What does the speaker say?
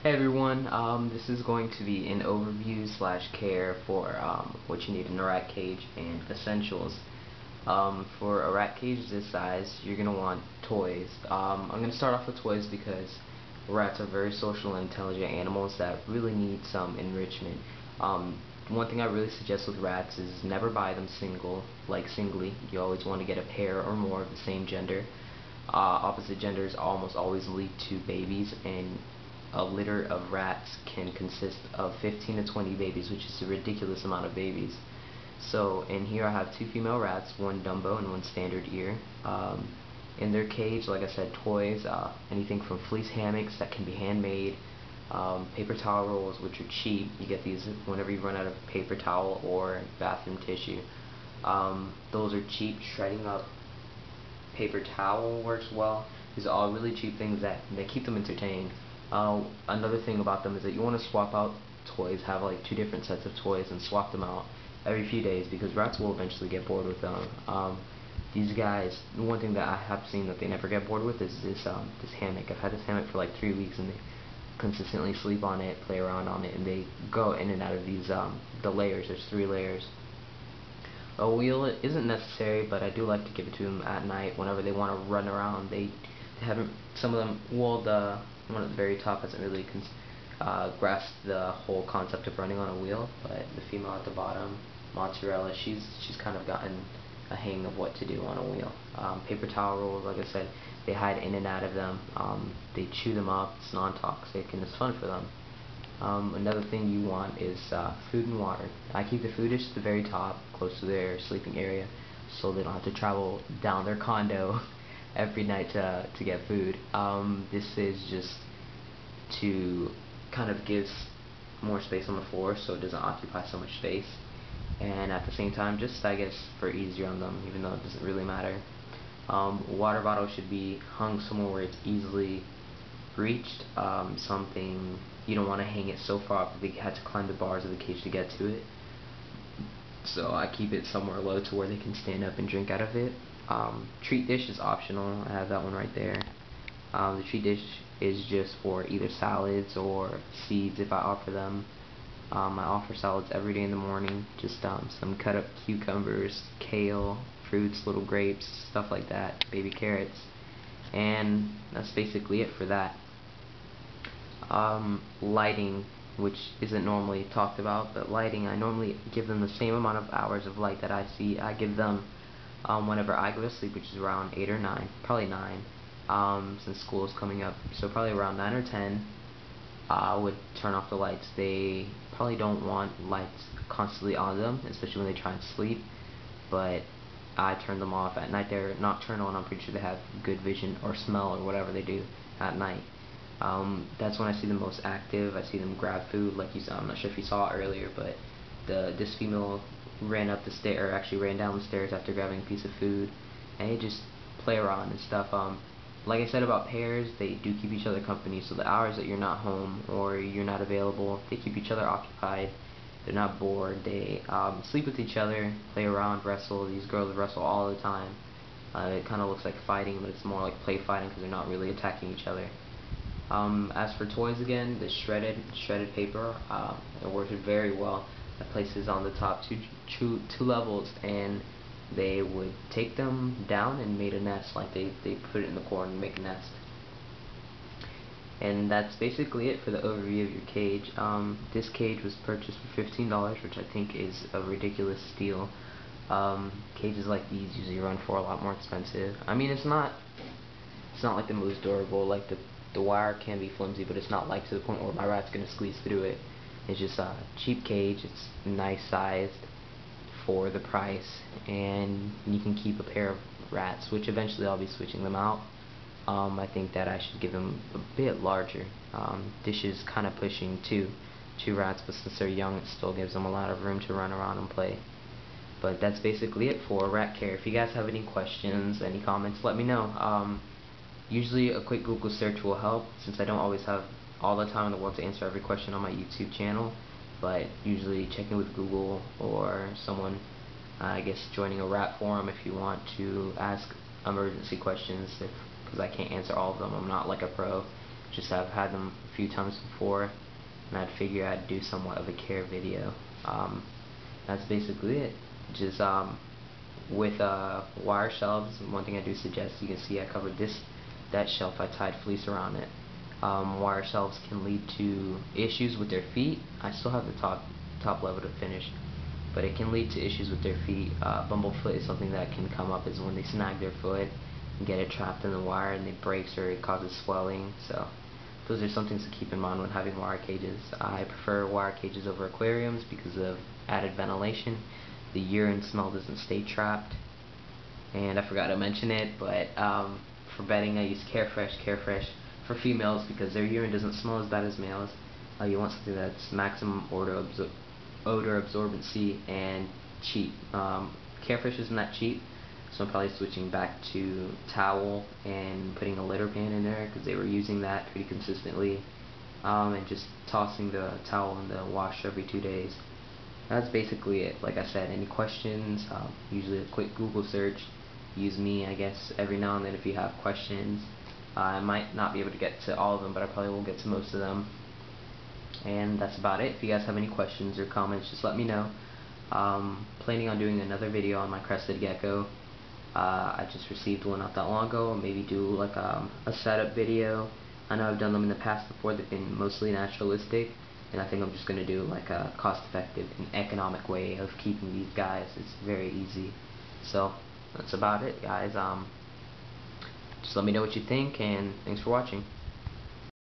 Hey everyone, this is going to be an overview slash care for what you need in a rat cage and essentials. For a rat cage this size, you're going to want toys. I'm going to start off with toys because rats are very social and intelligent animals that really need some enrichment. One thing I really suggest with rats is never buy them singly. You always want to get a pair or more of the same gender. Opposite genders almost always lead to babies, and a litter of rats can consist of 15 to 20 babies, which is a ridiculous amount of babies. So in here I have two female rats, one Dumbo and one standard ear. In their cage, like I said, toys, anything from fleece hammocks that can be handmade, paper towel rolls, which are cheap. You get these whenever you run out of paper towel or bathroom tissue. Those are cheap. Shredding up paper towel works well. These are all really cheap things that keep them entertained. Another thing about them is that you want to swap out toys, have like two different sets of toys and swap them out every few days because rats will eventually get bored with them. These guys, one thing that I have seen that they never get bored with is this hammock. I've had this hammock for like 3 weeks and they consistently sleep on it, play around on it, and they go in and out of these the layers. There's 3 layers. A wheel isn't necessary, but I do like to give it to them at night whenever they want to run around. They haven't, some of them, well, the one at the very top hasn't really grasped the whole concept of running on a wheel, but the female at the bottom, Mozzarella, she's kind of gotten a hang of what to do on a wheel. Paper towel rolls, like I said, they hide in and out of them. They chew them up. It's non-toxic and it's fun for them. Another thing you want is food and water. I keep the food dish at the very top, close to their sleeping area, so they don't have to travel down their condo every night to get food. This is just to kind of give more space on the floor so it doesn't occupy so much space, and at the same time, just I guess for easier on them, even though it doesn't really matter. Water bottle should be hung somewhere where it's easily reached. Something you don't want to hang it so far up that they had to climb the bars of the cage to get to it. So I keep it somewhere low to where they can stand up and drink out of it. Treat dish is optional. I have that one right there. The treat dish is just for either salads or seeds if I offer them. I offer salads every day in the morning. Just some cut up cucumbers, kale, fruits, little grapes, stuff like that, baby carrots. And that's basically it for that. Lighting, which isn't normally talked about, but lighting, I normally give them the same amount of hours of light that I give them whenever I go to sleep, which is around 8 or 9, probably 9, since school is coming up, so probably around 9 or 10, I would turn off the lights. They probably don't want lights constantly on them, especially when they try and sleep, but I turn them off at night. They're nocturnal, and I'm pretty sure they have good vision or smell or whatever they do at night. That's when I see them most active. I see them grab food, like you saw. I'm not sure if you saw it earlier, but this female ran up the stair, or actually ran down the stairs after grabbing a piece of food, and they just play around and stuff. Like I said about pairs, they do keep each other company. So the hours that you're not home or you're not available, they keep each other occupied. They're not bored. They sleep with each other, play around, wrestle. These girls wrestle all the time. It kind of looks like fighting, but it's more like play fighting because they're not really attacking each other. As for toys again, the shredded paper, it works very well. It places on the top two levels, and they would take them down and made a nest. Like they put it in the corner and make a nest. And that's basically it for the overview of your cage. This cage was purchased for $15, which I think is a ridiculous steal. Cages like these usually run for a lot more expensive. I mean, it's not like the most durable. Like the wire can be flimsy, but it's not like to the point where my rat's gonna squeeze through it. It's just a cheap cage. It's nice sized for the price, and you can keep a pair of rats, which eventually I'll be switching them out. I think that I should give them a bit larger. Dish is kind of pushing two rats, but since they're young, it still gives them a lot of room to run around and play. But that's basically it for rat care. If you guys have any questions, any comments, let me know. Usually a quick Google search will help, since I don't always have all the time in the world to answer every question on my YouTube channel, but usually checking with Google or someone, I guess joining a rat forum if you want to ask emergency questions, because I can't answer all of them. I'm not like a pro, just have had them few times before, and I'd figure I'd do somewhat of a care video. That's basically it. Just with wire shelves, one thing I do suggest, you can see I covered that shelf, I tied fleece around it. Wire shelves can lead to issues with their feet. I still have the top level to finish, but it can lead to issues with their feet. Bumblefoot is something that can come up, is when they snag their foot and get it trapped in the wire and it breaks or it causes swelling. So those are some things to keep in mind when having wire cages. I prefer wire cages over aquariums because of added ventilation. The urine smell doesn't stay trapped. And I forgot to mention it, but for bedding I use Carefresh for females because their urine doesn't smell as bad as males. You want something that's maximum odor absorbency and cheap. Carefresh isn't that cheap, so I'm probably switching back to towel and putting a litter pan in there because they were using that pretty consistently, and just tossing the towel in the wash every 2 days. That's basically it. Like I said, any questions, usually a quick Google search. Use me, I guess, every now and then if you have questions. I might not be able to get to all of them, but I probably will get to most of them. And that's about it. If you guys have any questions or comments, just let me know. Planning on doing another video on my crested gecko. I just received one not that long ago. Maybe do like a setup video. I know I've done them in the past before. They've been mostly naturalistic, and I think I'm just going to do like a cost-effective and economic way of keeping these guys. It's very easy. So that's about it, guys. Just let me know what you think, and thanks for watching.